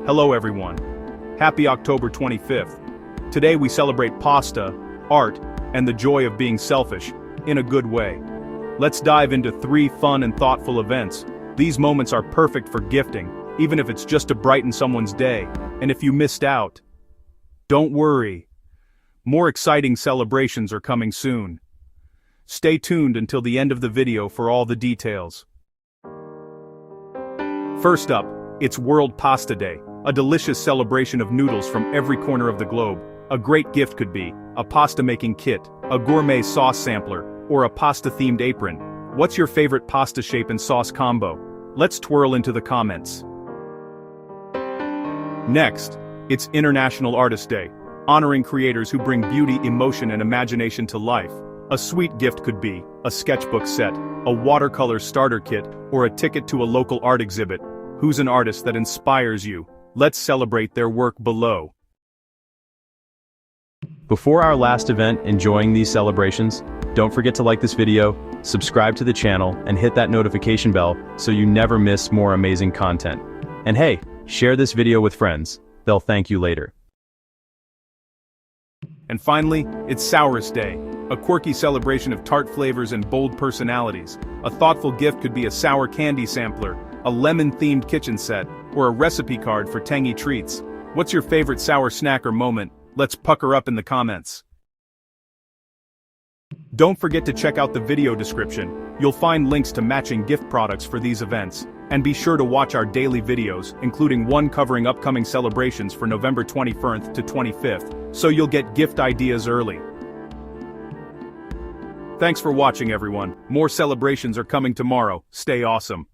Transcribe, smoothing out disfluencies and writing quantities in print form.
Hello everyone. Happy October 25th. Today we celebrate pasta, art, and the joy of being selfish, in a good way. Let's dive into 3 fun and thoughtful events. These moments are perfect for gifting, even if it's just to brighten someone's day. And if you missed out, don't worry. More exciting celebrations are coming soon. Stay tuned until the end of the video for all the details. First up, it's World Pasta Day, a delicious celebration of noodles from every corner of the globe. A great gift could be a pasta-making kit, a gourmet sauce sampler, or a pasta-themed apron. What's your favorite pasta shape and sauce combo? Let's twirl into the comments. Next, it's International Artist Day, honoring creators who bring beauty, emotion, and imagination to life. A sweet gift could be a sketchbook set, a watercolor starter kit, or a ticket to a local art exhibit. Who's an artist that inspires you? Let's celebrate their work below. Before our last event enjoying these celebrations, don't forget to like this video, subscribe to the channel, and hit that notification bell so you never miss more amazing content. And hey, share this video with friends. They'll thank you later. And finally, it's Sourest Day, a quirky celebration of tart flavors and bold personalities. A thoughtful gift could be a sour candy sampler, a lemon-themed kitchen set, or a recipe card for tangy treats. What's your favorite sour snack or moment? Let's pucker up in the comments. Don't forget to check out the video description. You'll find links to matching gift products for these events. And be sure to watch our daily videos, including one covering upcoming celebrations for November 21st to 25th, so you'll get gift ideas early. Thanks for watching everyone. More celebrations are coming tomorrow. Stay awesome.